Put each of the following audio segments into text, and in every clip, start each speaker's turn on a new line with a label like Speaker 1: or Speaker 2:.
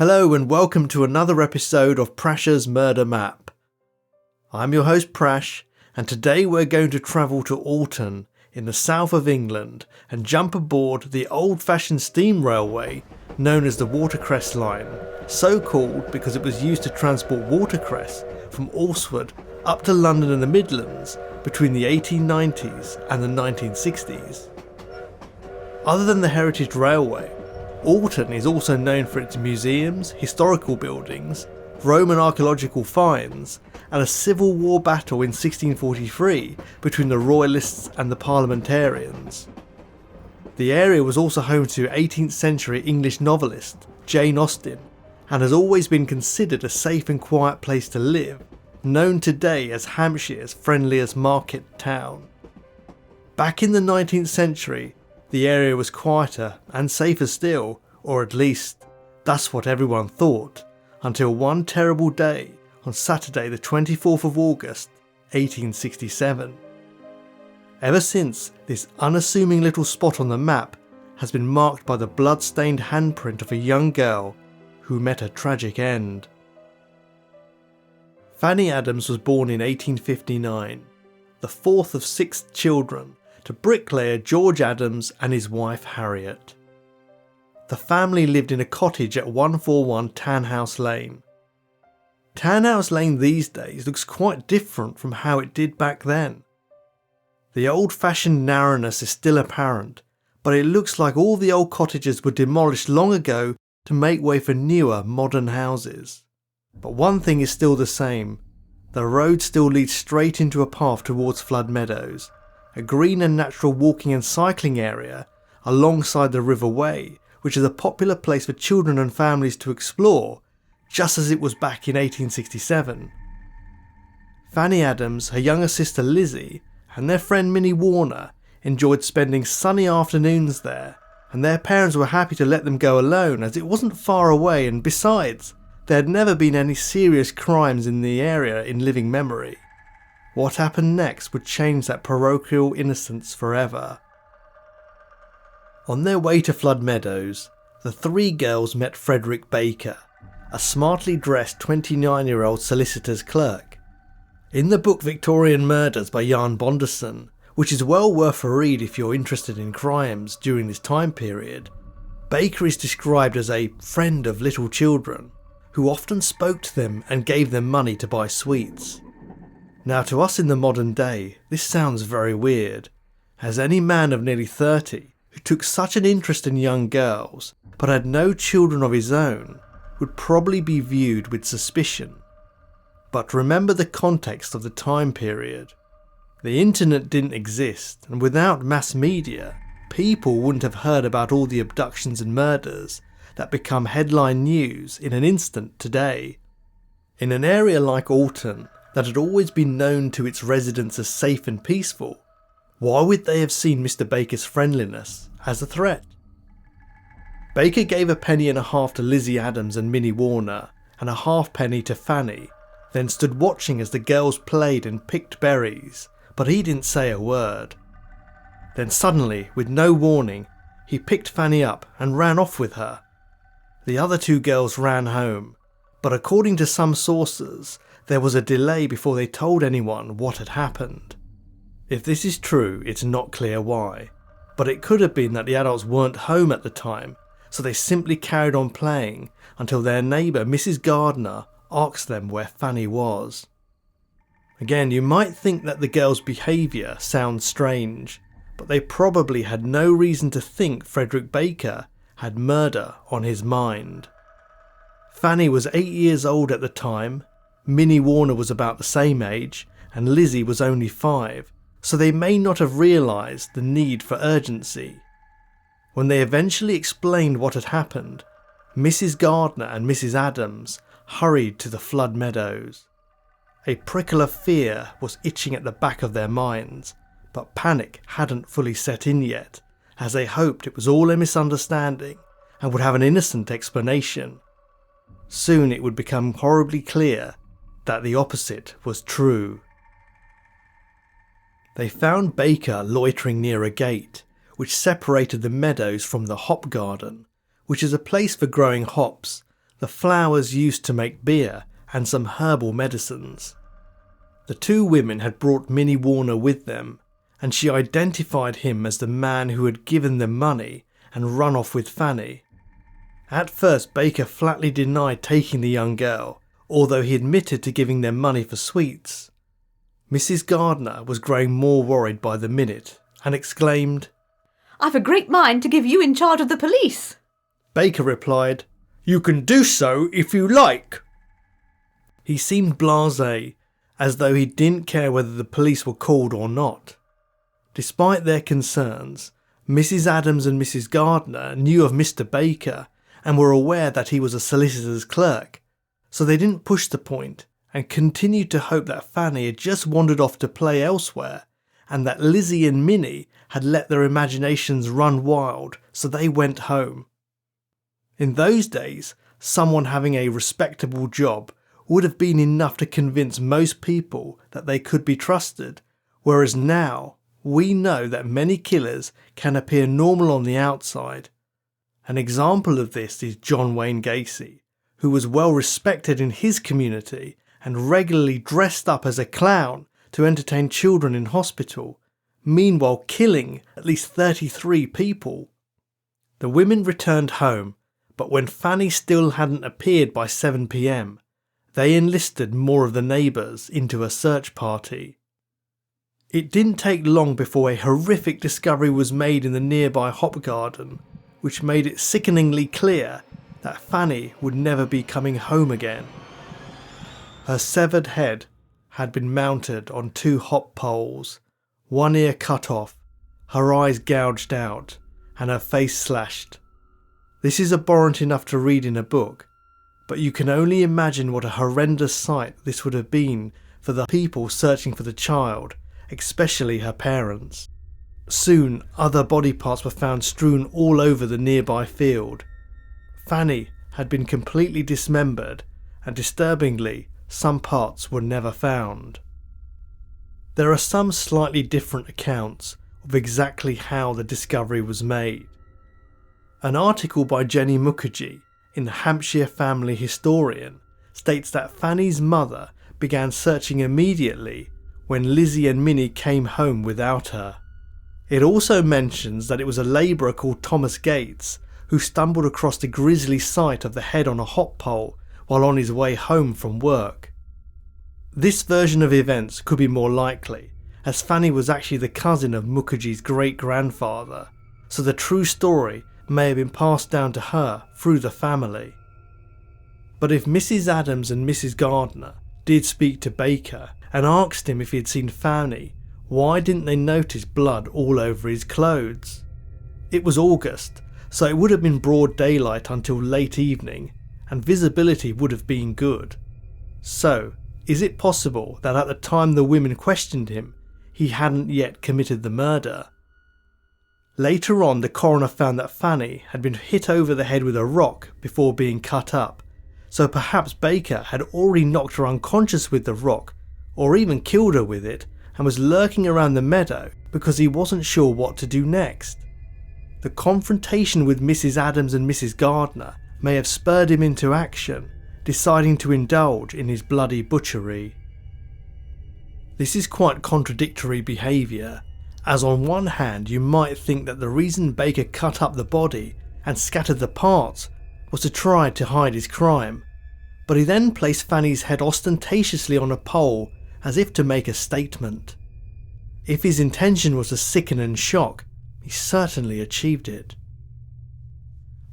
Speaker 1: Hello and welcome to another episode of Prash's Murder Map. I'm your host Prash, and today we're going to travel to Alton in the south of England and jump aboard the old-fashioned steam railway known as the Watercress Line, so called because it was used to transport watercress from Alresford up to London and the Midlands between the 1890s and the 1960s. Other than the heritage railway, Alton is also known for its museums, historical buildings, Roman archaeological finds, and a civil war battle in 1643 between the Royalists and the Parliamentarians. The area was also home to 18th century English novelist Jane Austen, and has always been considered a safe and quiet place to live, known today as Hampshire's friendliest market town. Back in the 19th century, the area was quieter and safer still, or at least that's what everyone thought, until one terrible day on Saturday the 24th of August 1867. Ever since, this unassuming little spot on the map has been marked by the blood-stained handprint of a young girl who met a tragic end. Fanny Adams was born in 1859, the fourth of 6 children, to bricklayer George Adams and his wife Harriet. The family lived in a cottage at 141 Tanhouse Lane. Tanhouse Lane these days looks quite different from how it did back then. The old-fashioned narrowness is still apparent, but it looks like all the old cottages were demolished long ago to make way for newer, modern houses. But one thing is still the same: the road still leads straight into a path towards Flood Meadows, a green and natural walking and cycling area alongside the River Wey, which is a popular place for children and families to explore, just as it was back in 1867. Fanny Adams, her younger sister Lizzie, and their friend Minnie Warner enjoyed spending sunny afternoons there, and their parents were happy to let them go alone as it wasn't far away, and besides, there had never been any serious crimes in the area in living memory. What happened next would change that parochial innocence forever. On their way to Flood Meadows, the 3 girls met Frederick Baker, a smartly dressed 29-year-old solicitor's clerk. In the book Victorian Murders by Jan Bonderson, which is well worth a read if you're interested in crimes during this time period, Baker is described as a friend of little children, who often spoke to them and gave them money to buy sweets. Now, to us in the modern day, this sounds very weird, as any man of nearly 30 who took such an interest in young girls but had no children of his own would probably be viewed with suspicion. But remember the context of the time period. The internet didn't exist, and without mass media, people wouldn't have heard about all the abductions and murders that become headline news in an instant today. In an area like Alton, that had always been known to its residents as safe and peaceful, why would they have seen Mr. Baker's friendliness as a threat? Baker gave a penny and a half to Lizzie Adams and Minnie Warner, and a halfpenny to Fanny, then stood watching as the girls played and picked berries, but he didn't say a word. Then suddenly, with no warning, he picked Fanny up and ran off with her. The other 2 girls ran home, but according to some sources, there was a delay before they told anyone what had happened. If this is true, it's not clear why, but it could have been that the adults weren't home at the time, so they simply carried on playing until their neighbour Mrs. Gardner asked them where Fanny was. Again, you might think that the girls' behaviour sounds strange, but they probably had no reason to think Frederick Baker had murder on his mind. Fanny was 8 years old at the time, Minnie Warner was about the same age, and Lizzie was only 5, so they may not have realised the need for urgency. When they eventually explained what had happened, Mrs. Gardner and Mrs. Adams hurried to the Flood Meadows. A prickle of fear was itching at the back of their minds, but panic hadn't fully set in yet, as they hoped it was all a misunderstanding and would have an innocent explanation. Soon it would become horribly clear that the opposite was true. They found Baker loitering near a gate, which separated the meadows from the hop garden, which is a place for growing hops, the flowers used to make beer, and some herbal medicines. The two women had brought Minnie Warner with them, and she identified him as the man who had given them money and run off with Fanny. At first, Baker flatly denied taking the young girl, although he admitted to giving them money for sweets. Mrs. Gardner was growing more worried by the minute and exclaimed,
Speaker 2: "I've a great mind to give you in charge of the police."
Speaker 1: Baker replied, "You can do so if you like." He seemed blasé, as though he didn't care whether the police were called or not. Despite their concerns, Mrs. Adams and Mrs. Gardner knew of Mr. Baker and were aware that he was a solicitor's clerk, so they didn't push the point and continued to hope that Fanny had just wandered off to play elsewhere and that Lizzie and Minnie had let their imaginations run wild, so they went home. In those days, someone having a respectable job would have been enough to convince most people that they could be trusted, whereas now we know that many killers can appear normal on the outside. An example of this is John Wayne Gacy, who was well respected in his community and regularly dressed up as a clown to entertain children in hospital, meanwhile killing at least 33 people. The women returned home, but when Fanny still hadn't appeared by 7 p.m, they enlisted more of the neighbours into a search party. It didn't take long before a horrific discovery was made in the nearby hop garden, which made it sickeningly clear that Fanny would never be coming home again. Her severed head had been mounted on 2 hop poles, one ear cut off, her eyes gouged out, and her face slashed. This is abhorrent enough to read in a book, but you can only imagine what a horrendous sight this would have been for the people searching for the child, especially her parents. Soon, other body parts were found strewn all over the nearby field. Fanny had been completely dismembered, and disturbingly, some parts were never found. There are some slightly different accounts of exactly how the discovery was made. An article by Jenny Mukherjee in the Hampshire Family Historian states that Fanny's mother began searching immediately when Lizzie and Minnie came home without her. It also mentions that it was a labourer called Thomas Gates who stumbled across the grisly sight of the head on a hop pole while on his way home from work. This version of events could be more likely, as Fanny was actually the cousin of Mukherjee's great-grandfather, so the true story may have been passed down to her through the family. But if Mrs. Adams and Mrs. Gardner did speak to Baker and asked him if he had seen Fanny, why didn't they notice blood all over his clothes? It was August, so it would have been broad daylight until late evening, and visibility would have been good. So, is it possible that at the time the women questioned him, he hadn't yet committed the murder? Later on, the coroner found that Fanny had been hit over the head with a rock before being cut up, so perhaps Baker had already knocked her unconscious with the rock, or even killed her with it, and was lurking around the meadow because he wasn't sure what to do next. The confrontation with Mrs. Adams and Mrs. Gardner may have spurred him into action, deciding to indulge in his bloody butchery. This is quite contradictory behaviour, as on one hand you might think that the reason Baker cut up the body and scattered the parts was to try to hide his crime, but he then placed Fanny's head ostentatiously on a pole as if to make a statement. If his intention was to sicken and shock, he certainly achieved it.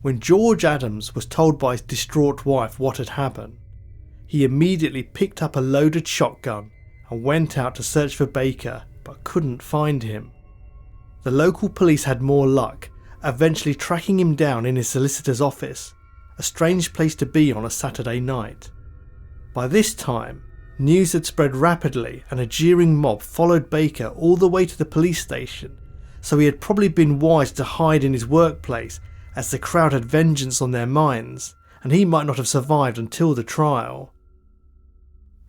Speaker 1: When George Adams was told by his distraught wife what had happened, he immediately picked up a loaded shotgun and went out to search for Baker, but couldn't find him. The local police had more luck, eventually tracking him down in his solicitor's office, a strange place to be on a Saturday night. By this time, news had spread rapidly and a jeering mob followed Baker all the way to the police station, so he had probably been wise to hide in his workplace as the crowd had vengeance on their minds, and he might not have survived until the trial.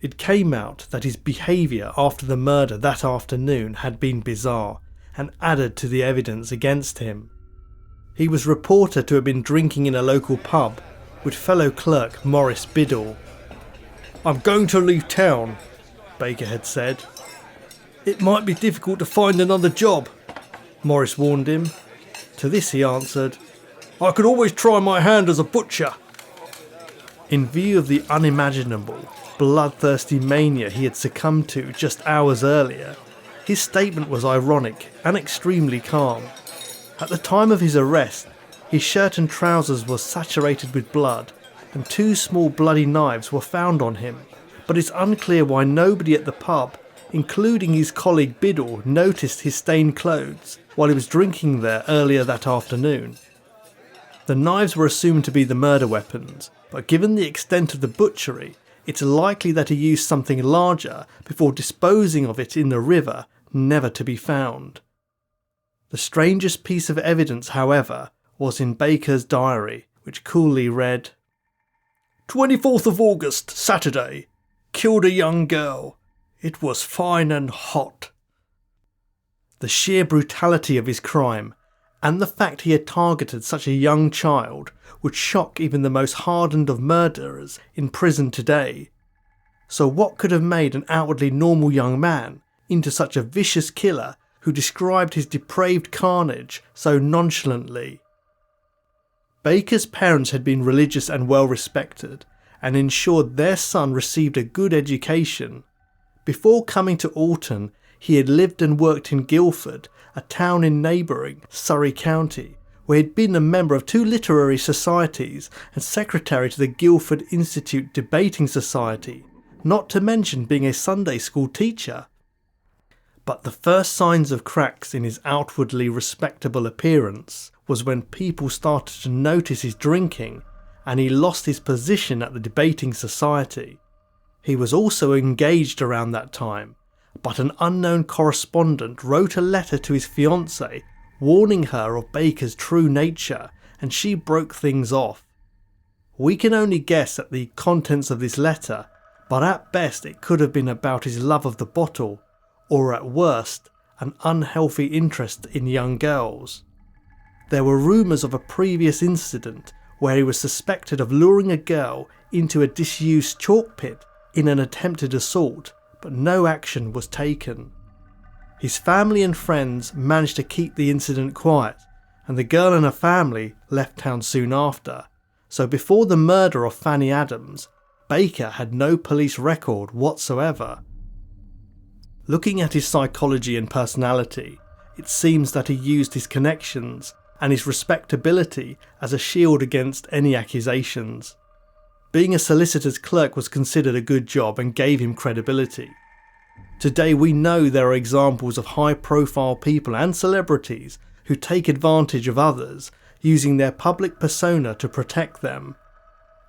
Speaker 1: It came out that his behaviour after the murder that afternoon had been bizarre and added to the evidence against him. He was reported to have been drinking in a local pub, with fellow clerk Morris Biddle. "I'm going to leave town," Baker had said. "It might be difficult to find another job," Morris warned him. To this he answered, "I could always try my hand as a butcher." In view of the unimaginable, bloodthirsty mania he had succumbed to just hours earlier, his statement was ironic and extremely calm. At the time of his arrest, his shirt and trousers were saturated with blood, and 2 small bloody knives were found on him, but it's unclear why nobody at the pub, including his colleague Biddle, noticed his stained clothes while he was drinking there earlier that afternoon. The knives were assumed to be the murder weapons, but given the extent of the butchery, it's likely that he used something larger before disposing of it in the river, never to be found. The strangest piece of evidence, however, was in Baker's diary, which coolly read, "24th of August, Saturday. Killed a young girl. It was fine and hot." The sheer brutality of his crime, and the fact he had targeted such a young child, would shock even the most hardened of murderers in prison today. So what could have made an outwardly normal young man into such a vicious killer who described his depraved carnage so nonchalantly? Baker's parents had been religious and well respected, and ensured their son received a good education. Before coming to Alton, he had lived and worked in Guildford, a town in neighbouring Surrey County, where he had been a member of 2 literary societies and secretary to the Guildford Institute Debating Society, not to mention being a Sunday school teacher. But the first signs of cracks in his outwardly respectable appearance was when people started to notice his drinking, and he lost his position at the debating society. He was also engaged around that time, but an unknown correspondent wrote a letter to his fiancée warning her of Baker's true nature, and she broke things off. We can only guess at the contents of this letter, but at best it could have been about his love of the bottle, or at worst, an unhealthy interest in young girls. There were rumours of a previous incident where he was suspected of luring a girl into a disused chalk pit in an attempted assault, but no action was taken. His family and friends managed to keep the incident quiet, and the girl and her family left town soon after, so before the murder of Fanny Adams, Baker had no police record whatsoever. Looking at his psychology and personality, it seems that he used his connections and his respectability as a shield against any accusations. Being a solicitor's clerk was considered a good job and gave him credibility. Today we know there are examples of high-profile people and celebrities who take advantage of others, using their public persona to protect them.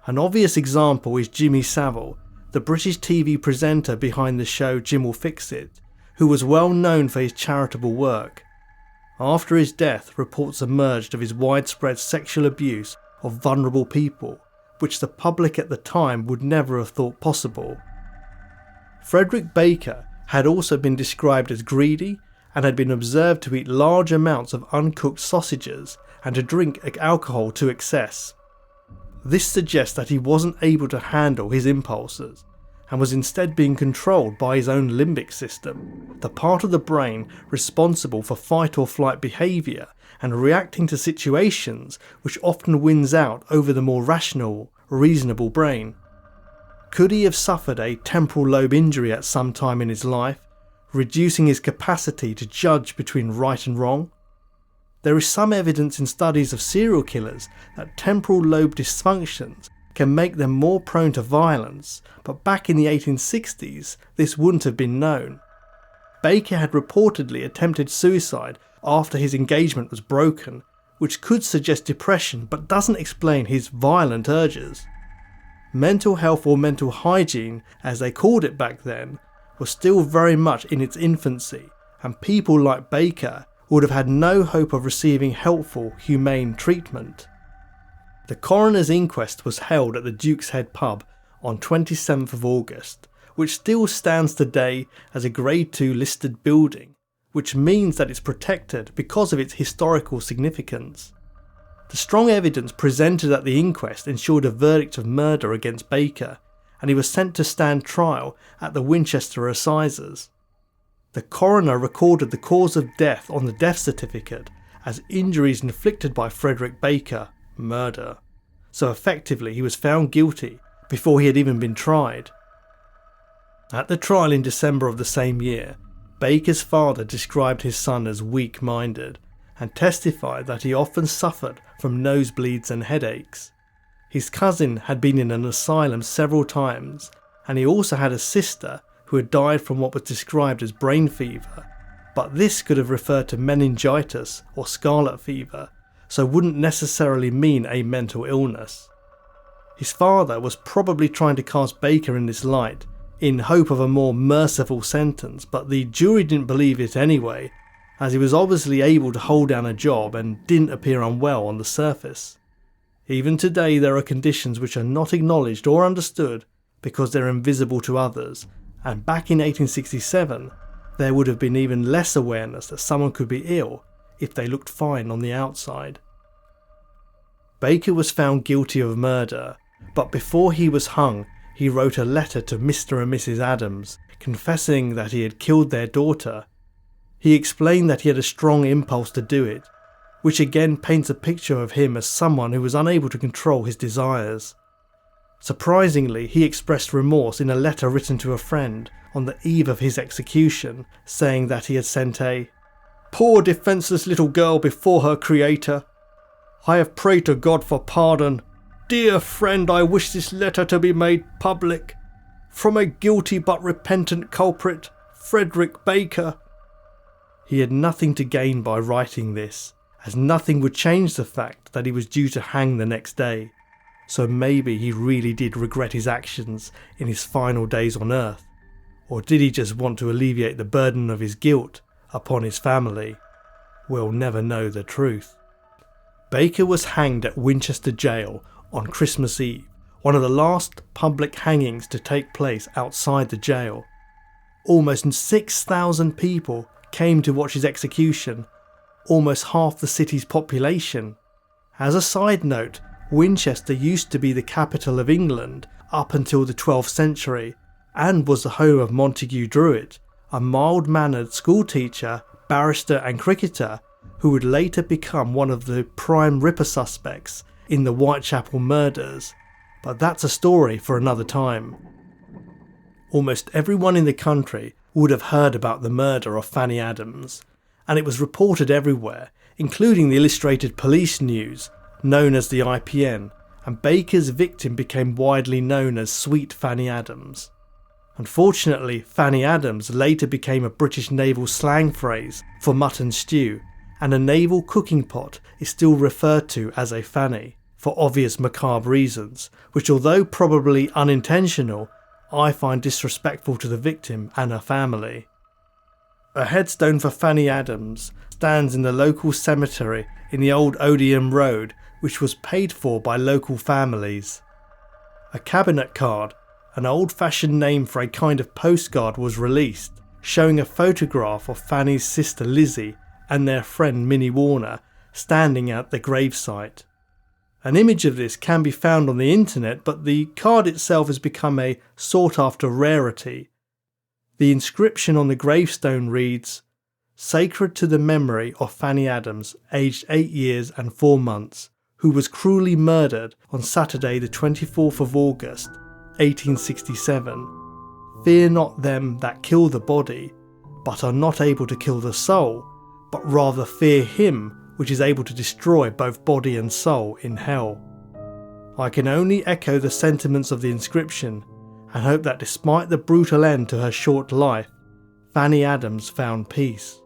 Speaker 1: An obvious example is Jimmy Savile, the British TV presenter behind the show Jim Will Fix It, who was well known for his charitable work. After his death, reports emerged of his widespread sexual abuse of vulnerable people, which the public at the time would never have thought possible. Frederick Baker had also been described as greedy and had been observed to eat large amounts of uncooked sausages and to drink alcohol to excess. This suggests that he wasn't able to handle his impulses and was instead being controlled by his own limbic system, the part of the brain responsible for fight or flight behaviour and reacting to situations, which often wins out over the more rational, reasonable brain. Could he have suffered a temporal lobe injury at some time in his life, reducing his capacity to judge between right and wrong? There is some evidence in studies of serial killers that temporal lobe dysfunctions can make them more prone to violence, but back in the 1860s this wouldn't have been known. Baker had reportedly attempted suicide after his engagement was broken, which could suggest depression but doesn't explain his violent urges. Mental health, or mental hygiene as they called it back then, was still very much in its infancy, and people like Baker would have had no hope of receiving helpful, humane treatment. The coroner's inquest was held at the Duke's Head pub on 27th of August, which still stands today as a Grade 2 listed building, which means that it's protected because of its historical significance. The strong evidence presented at the inquest ensured a verdict of murder against Baker, and he was sent to stand trial at the Winchester Assizes. The coroner recorded the cause of death on the death certificate as injuries inflicted by Frederick Baker, murder. So effectively he was found guilty before he had even been tried. At the trial in December of the same year, Baker's father described his son as weak-minded and testified that he often suffered from nosebleeds and headaches. His cousin had been in an asylum several times, and he also had a sister who had died from what was described as brain fever, but this could have referred to meningitis or scarlet fever, so wouldn't necessarily mean a mental illness. His father was probably trying to cast Baker in this light in hope of a more merciful sentence, but the jury didn't believe it anyway, as he was obviously able to hold down a job and didn't appear unwell on the surface. Even today there are conditions which are not acknowledged or understood because they're invisible to others, and back in 1867 there would have been even less awareness that someone could be ill if they looked fine on the outside. Baker was found guilty of murder, but before he was hung he wrote a letter to Mr. and Mrs. Adams confessing that he had killed their daughter. He explained that he had a strong impulse to do it, which again paints a picture of him as someone who was unable to control his desires. Surprisingly, he expressed remorse in a letter written to a friend on the eve of his execution, saying that he had sent a poor defenceless little girl before her creator. I have prayed to God for pardon. Dear friend, I wish this letter to be made public. From a guilty but repentant culprit, Frederick Baker. He had nothing to gain by writing this, as nothing would change the fact that he was due to hang the next day. So maybe he really did regret his actions in his final days on earth. Or did he just want to alleviate the burden of his guilt upon his family? We'll never know the truth. Baker was hanged at Winchester Jail on Christmas Eve, one of the last public hangings to take place outside the jail. Almost 6,000 people came to watch his execution, almost half the city's population. As a side note, Winchester used to be the capital of England up until the 12th century, and was the home of Montague Druitt, a mild-mannered schoolteacher, barrister and cricketer who would later become one of the prime Ripper suspects in the Whitechapel murders, but that's a story for another time. Almost everyone in the country would have heard about the murder of Fanny Adams, and it was reported everywhere, including the Illustrated Police News, known as the IPN, and Baker's victim became widely known as Sweet Fanny Adams. Unfortunately, Fanny Adams later became a British naval slang phrase for mutton stew, and a naval cooking pot is still referred to as a fanny, for obvious macabre reasons, which although probably unintentional, I find disrespectful to the victim and her family. A headstone for Fanny Adams stands in the local cemetery in the old Odeon Road, which was paid for by local families. A cabinet card, an old-fashioned name for a kind of postcard, was released, showing a photograph of Fanny's sister Lizzie and their friend Minnie Warner standing at the gravesite. An image of this can be found on the internet, but the card itself has become a sought-after rarity. The inscription on the gravestone reads, "Sacred to the memory of Fanny Adams, aged 8 years and 4 months, who was cruelly murdered on Saturday the 24th of August, 1867. Fear not them that kill the body, but are not able to kill the soul, but rather fear him which is able to destroy both body and soul in hell." I can only echo the sentiments of the inscription, and hope that despite the brutal end to her short life, Fanny Adams found peace.